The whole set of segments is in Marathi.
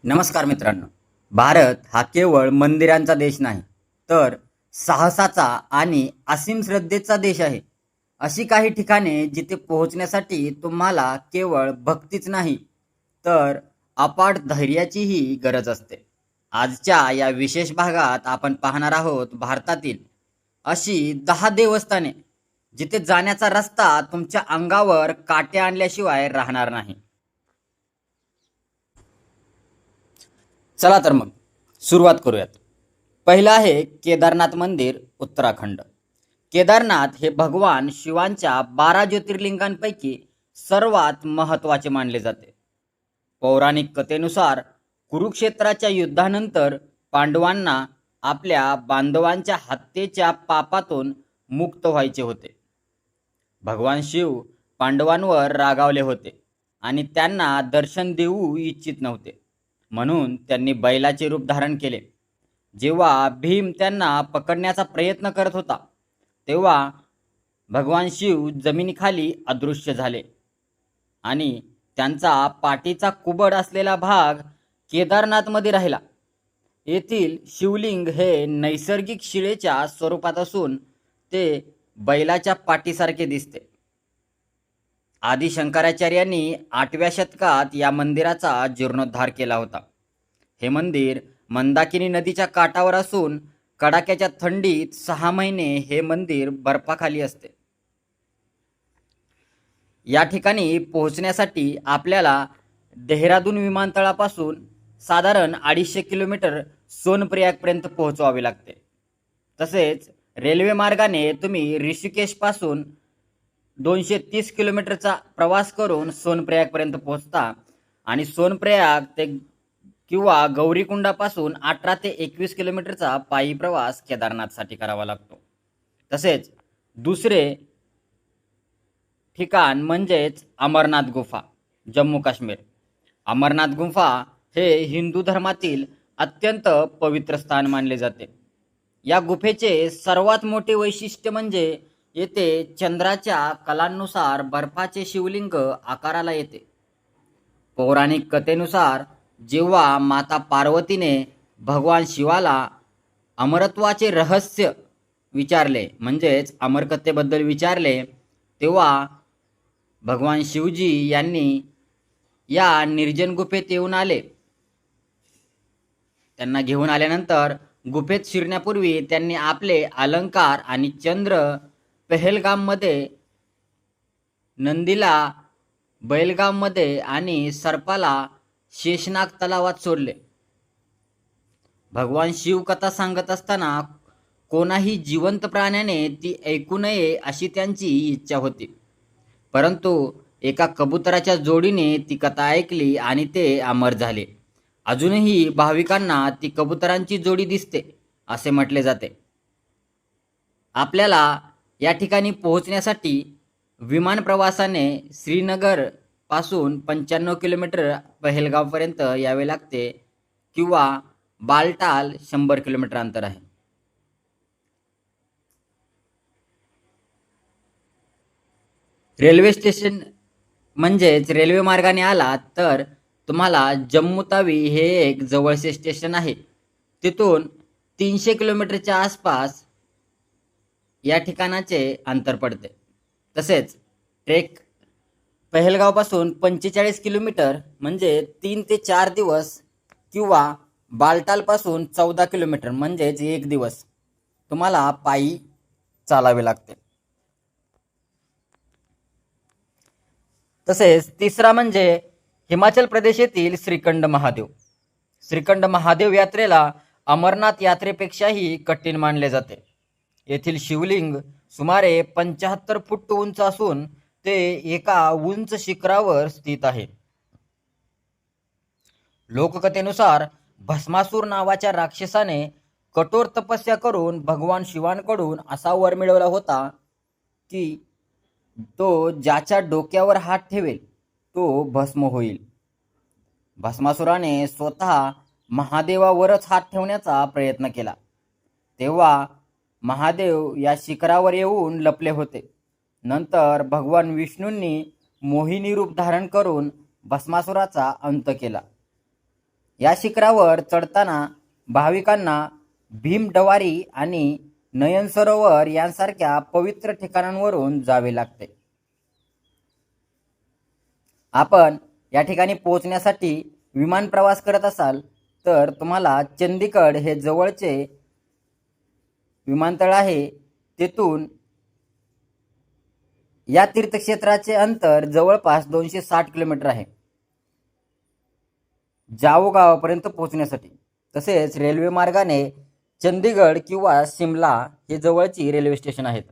नमस्कार मित्रांनो. भारत हा केवळ मंदिरांचा देश नाही, तर साहसाचा आणि असीम श्रद्धेचा देश आहे. अशी काही ठिकाणे जिथे पोहोचण्यासाठी तुम्हाला केवळ भक्तीच नाही, तर अपाट धैर्याचीही गरज असते. आजच्या या विशेष भागात आपण पाहणार आहोत भारतातील अशी 10 देवस्थाने, जिथे जाण्याचा रस्ता तुमच्या अंगावर काटे आणल्याशिवाय राहणार नाही. चला तर मग सुरुवात करूयात. पहिलं आहे केदारनाथ मंदिर, उत्तराखंड. केदारनाथ हे भगवान शिवांच्या 12 ज्योतिर्लिंगांपैकी सर्वात महत्त्वाचे मानले जाते. पौराणिक कथेनुसार कुरुक्षेत्राच्या युद्धानंतर पांडवांना आपल्या बांधवांच्या हत्येच्या पापातून मुक्त व्हायचे होते. भगवान शिव पांडवांवर रागावले होते आणि त्यांना दर्शन देऊ इच्छित नव्हते. म्हणून त्यांनी बैलाचे रूप धारण केले. जेव्हा भीम त्यांना पकडण्याचा प्रयत्न करत होता, तेव्हा भगवान शिव जमिनीखाली अदृश्य झाले आणि त्यांचा पाठीचा कुबड असलेला भाग केदारनाथमध्ये राहिला. येथील शिवलिंग हे नैसर्गिक शिळेच्या स्वरूपात असून ते बैलाच्या पाठीसारखे दिसते. आदि शंकराचार्यांनी 8व्या शतकात या मंदिराचा जीर्णोद्धार केला होता. हे मंदिर मंदाकिनी नदीच्या काठावर असून कडाक्याच्या थंडीत 6 महिने हे मंदिर बर्फाखाली असते. या ठिकाणी पोहोचण्यासाठी आपल्याला देहरादून विमानतळापासून साधारण 250 किलोमीटर सोनप्रयागपर्यंत पोहोचवावे लागते. तसेच रेल्वे मार्गाने तुम्ही ऋषिकेशपासून 230 किलोमीटरचा प्रवास करून सोनप्रयागपर्यंत पोहोचता आणि सोनप्रयाग ते किंवा गौरीकुंडापासून 18 ते 21 किलोमीटरचा पायी प्रवास केदारनाथसाठी करावा लागतो. तसेच दुसरे ठिकाण म्हणजेच अमरनाथ गुफा, जम्मू काश्मीर. अमरनाथ गुफा हे हिंदू धर्मातील अत्यंत पवित्र स्थान मानले जाते. या गुफेचे सर्वात मोठे वैशिष्ट्य म्हणजे येथे चंद्राच्या कलांनुसार बर्फाचे शिवलिंग आकाराला येते. पौराणिक कथेनुसार जेव्हा माता पार्वतीने भगवान शिवाला अमरत्वाचे रहस्य विचारले, म्हणजेच अमरकथेबद्दल विचारले, तेव्हा भगवान शिवजी यांनी या निर्जन गुफेत येऊन आले. त्यांना घेऊन आल्यानंतर गुफेत शिरण्यापूर्वी त्यांनी आपले अलंकार आणि चंद्र पहलगाममध्ये, नंदीला बैलगाममध्ये आणि सर्पाला शेषनाग तलावात सोडले. भगवान शिव कथा सांगत असताना कोणाही जिवंत प्राण्याने ती ऐकू नये अशी त्यांची इच्छा होती. परंतु एका कबुतराच्या जोडीने ती कथा ऐकली आणि ते अमर झाले. अजूनही भाविकांना ती कबुतरांची जोडी दिसते असे म्हटले जाते. आपल्याला या ठिकाणी पोहोचण्यासाठी विमान प्रवासाने श्रीनगर पासून 95 किलोमीटर पहलगावपर्यंत यावे लागते किंवा बालटाल 100 किलोमीटर अंतर आहे. रेल्वे स्टेशन म्हणजेच रेल्वे मार्गाने आलात तर तुम्हाला जम्मू तावी हे एक जवळचे स्टेशन आहे. तिथून 300 किलोमीटरच्या आसपास या ठिकाणाचे अंतर पडते. तसेच ट्रेक पहलगावपासून 45 किलोमीटर म्हणजे 3 ते 4 दिवस किंवा बालटालपासून 14 किलोमीटर म्हणजेच 1 दिवस तुम्हाला पायी चालावे लागते. तसेच तिसरा म्हणजे हिमाचल प्रदेश येथील श्रीखंड महादेव. श्रीखंड महादेव यात्रेला अमरनाथ यात्रेपेक्षाही कठीण मानले जाते. येथील शिवलिंग सुमारे 75 फूट उंच असून ते एका उंच शिखरावर स्थित आहे. लोककथेनुसार भस्मासूर नावाच्या राक्षसाने कठोर तपस्या करून भगवान शिवांकडून असा वर मिळवला होता की तो ज्याच्या डोक्यावर हात ठेवेल तो भस्म होईल. भस्मासुराने स्वतः महादेवावरच हात ठेवण्याचा प्रयत्न केला. तेव्हा महादेव या शिखरावर येऊन लपले होते. नंतर भगवान विष्णूंनी मोहिनी रूप धारण करून भस्मासुराचा अंत केला. या शिखरावर चढताना भाविकांना भीमडवारी आणि नयन सरोवर यांसारख्या पवित्र ठिकाणांवरून जावे लागते. आपण या ठिकाणी पोहोचण्यासाठी विमान प्रवास करत असाल तर तुम्हाला चंदीगड हे जवळचे विमानतळ आहे. तेथून या तीर्थक्षेत्राचे अंतर जवळपास 260 किलोमीटर आहे जावो गावापर्यंत पोहोचण्यासाठी. तसेच रेल्वे मार्गाने चंदीगड किंवा शिमला हे जवळची रेल्वे स्टेशन आहेत.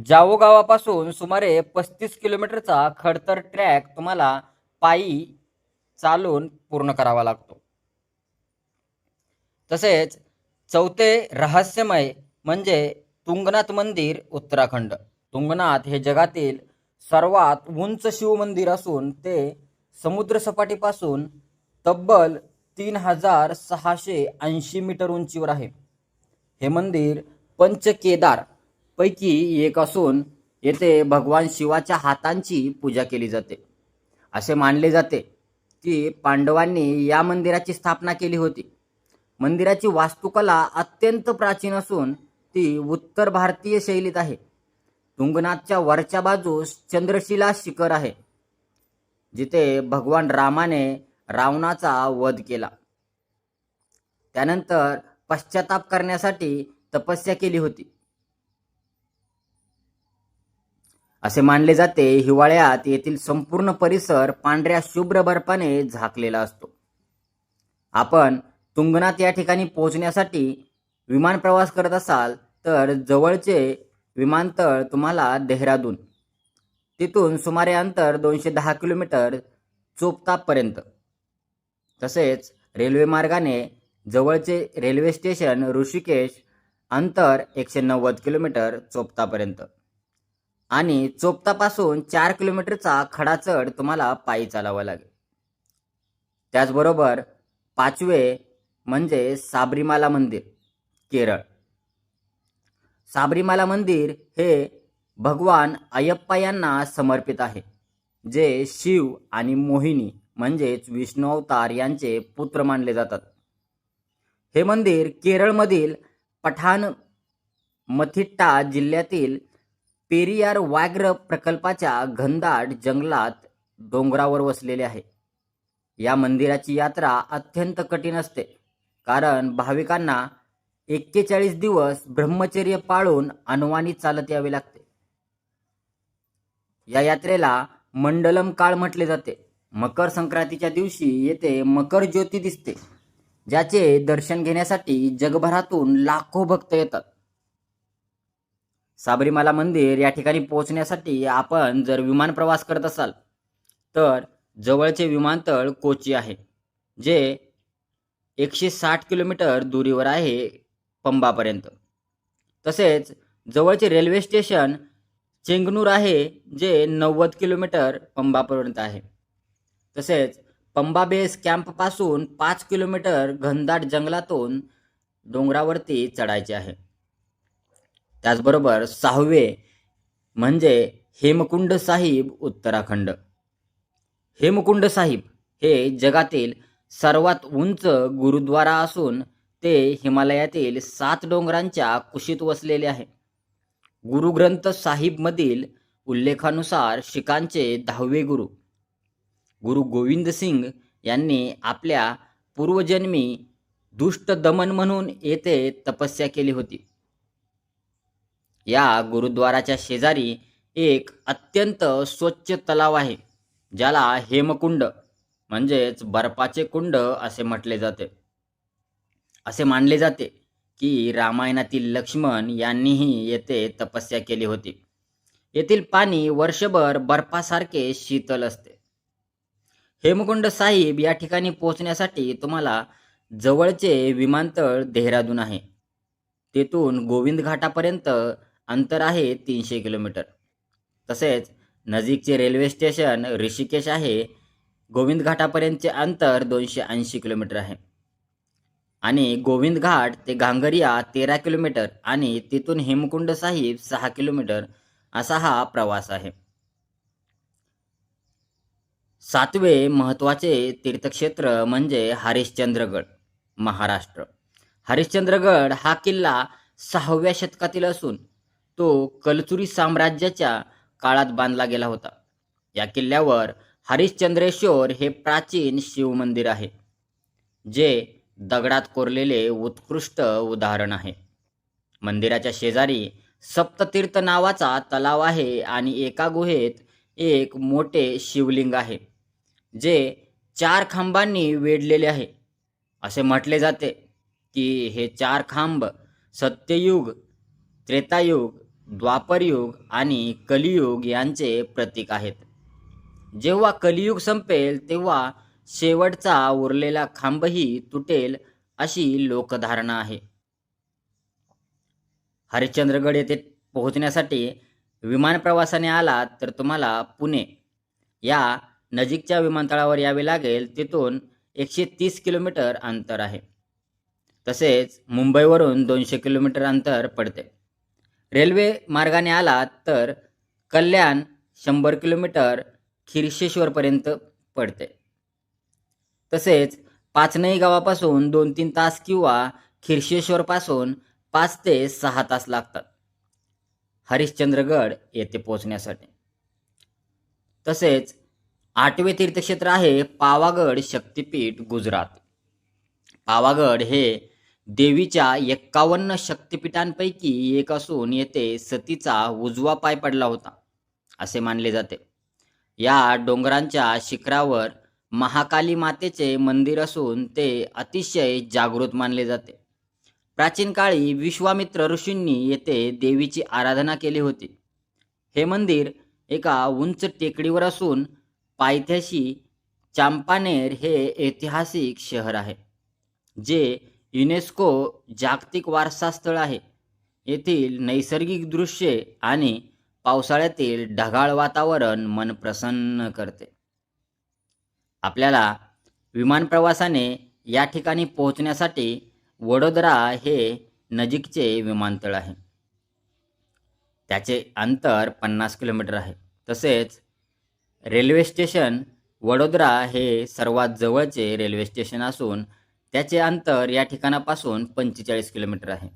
जावो गावापासून सुमारे 35 किलोमीटरचा खडतर ट्रॅक तुम्हाला पायी चालून पूर्ण करावा लागतो. तसेच चौथे रहस्यमय म्हणजे तुंगनाथ मंदिर उत्तराखंड. तुंगनाथ हे जगातील सर्वात उंच शिव मंदिर असून ते समुद्र सपाटीपासून तब्बल 3680 मीटर उंचीवर आहे. हे मंदिर पंचकेदार पैकी एक असून येथे भगवान शिवाच्या हातांची पूजा केली जाते. असे मानले जाते की पांडवांनी या मंदिराची स्थापना केली होती. मंदिराची वास्तुकला अत्यंत प्राचीन असून ती उत्तर भारतीय शैलीत आहे. तुंगनाथच्या वरच्या बाजूस चंद्रशिला शिखर आहे, जिथे भगवान रामाने रावणाचा वध केला. त्यानंतर पश्चाताप करण्यासाठी तपस्या केली होती. असे मानले जाते हिवाळ्यात येथील संपूर्ण परिसर पांढऱ्या शुभ्र बर्फाने झाकलेला असतो. आपण तुंगनाथ या ठिकाणी पोहोचण्यासाठी विमान प्रवास करत असाल तर जवळचे विमानतळ तुम्हाला देहरादून, तिथून सुमारे अंतर 210 किलोमीटर चोपतापर्यंत. तसेच रेल्वे मार्गाने जवळचे रेल्वे स्टेशन ऋषिकेश, अंतर 190 किलोमीटर चोपतापर्यंत. आणि चोपतापासून 4 किलोमीटरचा खडा चढ तुम्हाला पायी चालावा लागेल. त्याचबरोबर पाचवे म्हणजे साबरीमाला मंदिर, केरळ. साबरीमाला मंदिर हे भगवान अय्यप्पा यांना समर्पित आहे, जे शिव आणि मोहिनी म्हणजेच विष्णू अवतार यांचे पुत्र मानले जातात. हे मंदिर केरळमधील पठाणमथिट्टा जिल्ह्यातील पेरियार व्याघ्र प्रकल्पाच्या घनदाट जंगलात डोंगरावर वसलेले आहे. या मंदिराची यात्रा अत्यंत कठीण असते, कारण भाविकांना 41 दिवस ब्रह्मचर्य पाळून अनवाणी चालत यावे लागते. या यात्रेला मंडलम काळ म्हटले जाते. मकर संक्रांतीच्या दिवशी येथे मकर ज्योती दिसते, ज्याचे दर्शन घेण्यासाठी जगभरातून लाखो भक्त येतात. साबरीमाला मंदिर या ठिकाणी पोहोचण्यासाठी आपण जर विमान प्रवास करत असाल तर जवळचे विमानतळ कोची आहे, जे 160 किलोमीटर दुरीवर आहे पंबापर्यंत. तसेच जवळचे रेल्वे स्टेशन चेंगनूर आहे, जे 90 किलोमीटर पंबापर्यंत आहे. तसेच पंबा बेस कॅम्पपासून 5 किलोमीटर घनदाट जंगलातून डोंगरावरती चढायचे आहे. त्याचबरोबर सहावे म्हणजे हेमकुंड साहिब उत्तराखंड. हेमकुंड साहिब हे जगातील सर्वात उंच गुरुद्वारा असून ते हिमालयातील 7 डोंगरांच्या कुशीत वसलेले आहे. गुरु ग्रंथ साहिबमधील उल्लेखानुसार शीखांचे 10वे गुरु गुरु गोविंद सिंग यांनी आपल्या पूर्वजन्मी दुष्ट दमन म्हणून येथे तपस्या केली होती. या गुरुद्वाराच्या शेजारी एक अत्यंत स्वच्छ तलाव आहे, ज्याला हेमकुंड म्हणजेच बर्फाचे कुंड असे म्हटले जाते. असे मानले जाते की रामायणातील लक्ष्मण यांनीही येथे तपस्या केली होती. येथील पाणी वर्षभर बर्फासारखे शीतल असते. हेमकुंड साहिब या ठिकाणी पोहोचण्यासाठी तुम्हाला जवळचे विमानतळ देहरादून आहे. तेथून गोविंद घाटापर्यंत अंतर आहे 300 किलोमीटर. तसेच नजीकचे रेल्वे स्टेशन ऋषिकेश आहे. गोविंद घाटापर्यंतचे अंतर 280 किलोमीटर आहे. आणि गोविंद घाट ते घांगरिया 13 किलोमीटर आणि तिथून हेमकुंड साहिब 6 किलोमीटर असा हा प्रवास आहे. सातवे महत्त्वाचे तीर्थक्षेत्र म्हणजे हरिश्चंद्रगड, महाराष्ट्र. हरिश्चंद्रगड हा किल्ला 6व्या शतकातील असून तो कलचुरी साम्राज्याच्या काळात बांधला गेला होता. या किल्ल्यावर हरिश्चंद्रेश्वर हे प्राचीन शिवमंदिर आहे, जे दगडात कोरलेले उत्कृष्ट उदाहरण आहे. मंदिराच्या शेजारी सप्ततीर्थ नावाचा तलाव आहे आणि एका गुहेत एक मोठे शिवलिंग आहे, जे 4 खांबांनी वेढलेले आहे. असे म्हटले जाते की हे 4 खांब सत्ययुग, त्रेतायुग, द्वापरयुग आणि कलियुग यांचे प्रतीक आहेत. जेव्हा कलियुग संपेल तेव्हा शेवटचा उरलेला खांबही तुटेल, अशी लोकधारणा आहे. हरिश्चंद्रगड येथे पोहोचण्यासाठी विमान प्रवासाने आलात तर तुम्हाला पुणे या नजीकच्या विमानतळावर यावे लागेल. तिथून 130 किलोमीटर अंतर आहे. तसेच मुंबईवरून 200 किलोमीटर अंतर पडते. रेल्वे मार्गाने आलात तर कल्याण 100 किलोमीटर खिरशेश्वरपर्यंत पडते. तसेच पाचनई गावापासून 2-3 तास किंवा खिरशेश्वरपासून 5 ते 6 तास लागतात हरिश्चंद्रगड येथे पोहोचण्यासाठी. तसेच 8वे तीर्थक्षेत्र आहे पावागड शक्तिपीठ, गुजरात. पावागड हे देवीच्या 51 शक्तिपीठांपैकी एक असून येथे सतीचा उजवा पाय पडला होता असे मानले जाते. या डोंगरांच्या शिखरावर महाकाली मातेचे मंदिर असून ते अतिशय जागृत मानले जाते. प्राचीन काळी विश्वामित्र ऋषींनी येथे देवीची आराधना केली होती. हे मंदिर एका उंच टेकडीवर असून पायथ्याशी चांपानेर हे ऐतिहासिक शहर आहे, जे युनेस्को जागतिक वारसा स्थळ आहे. येथील नैसर्गिक दृश्ये आणि पावसाळ्यातील ढगाळ वातावरण मन प्रसन्न करते. आपल्याला विमान प्रवासाने या ठिकाणी पोहोचण्यासाठी वडोदरा हे नजीकचे विमानतळ आहे. त्याचे अंतर 50 किलोमीटर आहे. तसेच रेल्वे स्टेशन वडोदरा हे सर्वात जवळचे रेल्वे स्टेशन असून त्याचे अंतर या ठिकाणापासून 45 किलोमीटर आहे.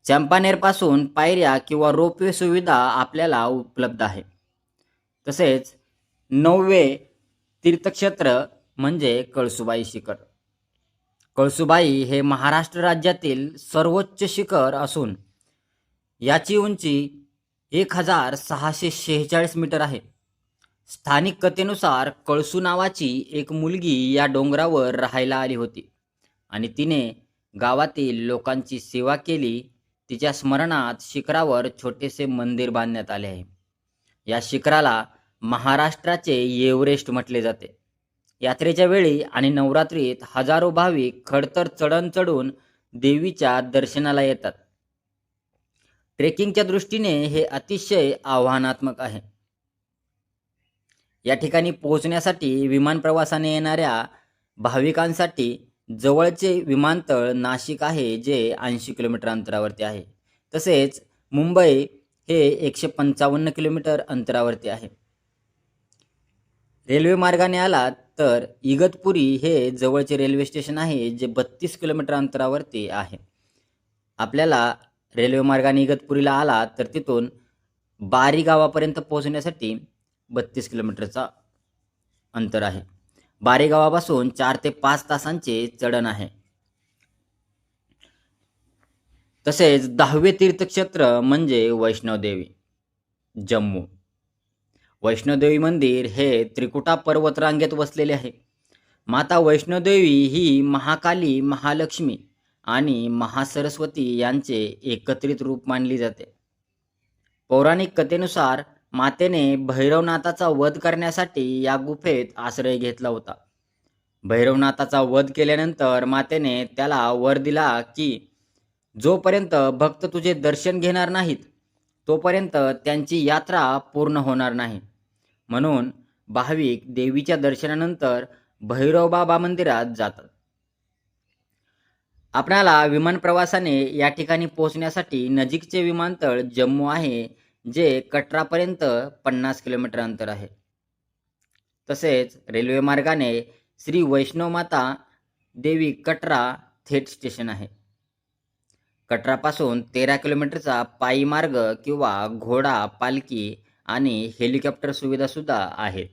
चांपानेरपासून पायऱ्या किंवा रोपवे सुविधा आपल्याला उपलब्ध आहे. तसेच 9वे तीर्थक्षेत्र म्हणजे कळसुबाई शिखर. कळसुबाई हे महाराष्ट्र राज्यातील सर्वोच्च शिखर असून याची उंची 1646 मीटर आहे. स्थानिक कथेनुसार कळसू नावाची एक मुलगी या डोंगरावर राहायला आली होती आणि तिने गावातील लोकांची सेवा केली. तिच्या स्मरणात शिखरावर छोटेसे मंदिर बांधण्यात आले आहे. या शिखराला महाराष्ट्राचे एव्हरेस्ट म्हटले जाते. यात्रेच्या वेळी आणि नवरात्रीत हजारो भाविक खडतर चढण चढून देवीच्या दर्शनाला येतात. ट्रेकिंगच्या दृष्टीने हे अतिशय आव्हानात्मक आहे. या ठिकाणी पोहोचण्यासाठी विमान प्रवासाने येणाऱ्या भाविकांसाठी जवळचे विमानतळ नाशिक आहे, जे 80 किलोमीटर अंतरावरती आहे. तसेच मुंबई हे 155 किलोमीटर अंतरावरती आहे. रेल्वे मार्गाने आलात तर इगतपुरी हे जवळचे रेल्वे स्टेशन आहे, जे 32 किलोमीटर अंतरावरती आहे. आपल्याला रेल्वे मार्गाने इगतपुरीला आलात तर तिथून बारी गावापर्यंत पोहोचण्यासाठी 32 किलोमीटरचा अंतर आहे. बारी गावापासून 4 ते 5 तासांचे चढण आहे. तसेच 10वे तीर्थक्षेत्र म्हणजे वैष्णोदेवी, जम्मू. वैष्णोदेवी मंदिर हे त्रिकुटा पर्वतरांगेत वसलेले आहे. माता वैष्णोदेवी ही महाकाली, महालक्ष्मी आणि महासरस्वती यांचे एकत्रित रूप मानली जाते. पौराणिक कथेनुसार मातेने भैरवनाथाचा वध करण्यासाठी या गुफेत आश्रय घेतला होता. भैरवनाथाचा वध केल्यानंतर मातेने त्याला वर दिला की जोपर्यंत भक्त तुझे दर्शन घेणार नाहीत तोपर्यंत त्यांची यात्रा पूर्ण होणार नाही. म्हणून भाविक देवीच्या दर्शनानंतर भैरवबाबा मंदिरात जातात. आपल्याला विमान प्रवासाने या ठिकाणी पोहोचण्यासाठी नजीकचे विमानतळ जम्मू आहे, जे कटरापर्यंत 50 किलोमीटर अंतर आहे. तसेच रेल्वे मार्गाने श्री वैष्णवमाता देवी कटरा थेट स्टेशन आहे. कटरापासून 13 किलोमीटरचा पायी मार्ग किंवा घोडा, पालखी आणि हेलिकॉप्टर सुविधा सुद्धा आहेत.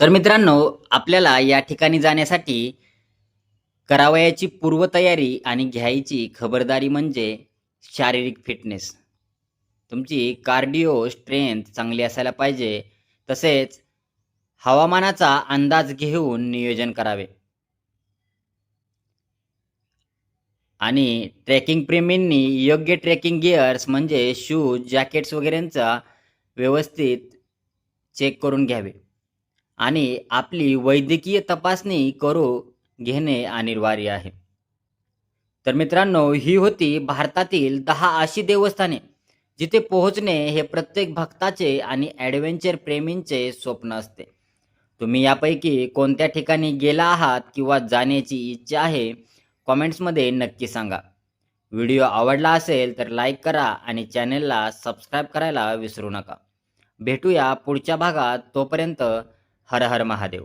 तर मित्रांनो, आपल्याला या ठिकाणी जाण्यासाठी करावयाची पूर्वतयारी आणि घ्यायची खबरदारी म्हणजे शारीरिक फिटनेस. तुमची कार्डिओ स्ट्रेंथ चांगली असायला पाहिजे. तसेच हवामानाचा अंदाज घेऊन नियोजन करावे. आणि ट्रेकिंग प्रेमींनी योग्य ट्रेकिंग गिअर्स म्हणजे शूज, जॅकेट्स वगैरेंचा व्यवस्थित चेक करून घ्यावे आणि आपली वैद्यकीय तपासणी घेणे अनिवार्य आहे. तर मित्रांनो, ही होती भारतातील 10 अशी देवस्थाने जिथे पोहोचणे हे प्रत्येक भक्ताचे आणि ॲडव्हेंचर प्रेमींचे स्वप्न असते. तुम्ही यापैकी कोणत्या ठिकाणी गेला आहात किंवा जाण्याची इच्छा आहे, कॉमेंट्समध्ये नक्की सांगा. व्हिडिओ आवडला असेल तर लाईक करा आणि चॅनेलला सबस्क्राईब करायला विसरू नका. भेटूया पुढच्या भागात. तोपर्यंत हर हर महादेव.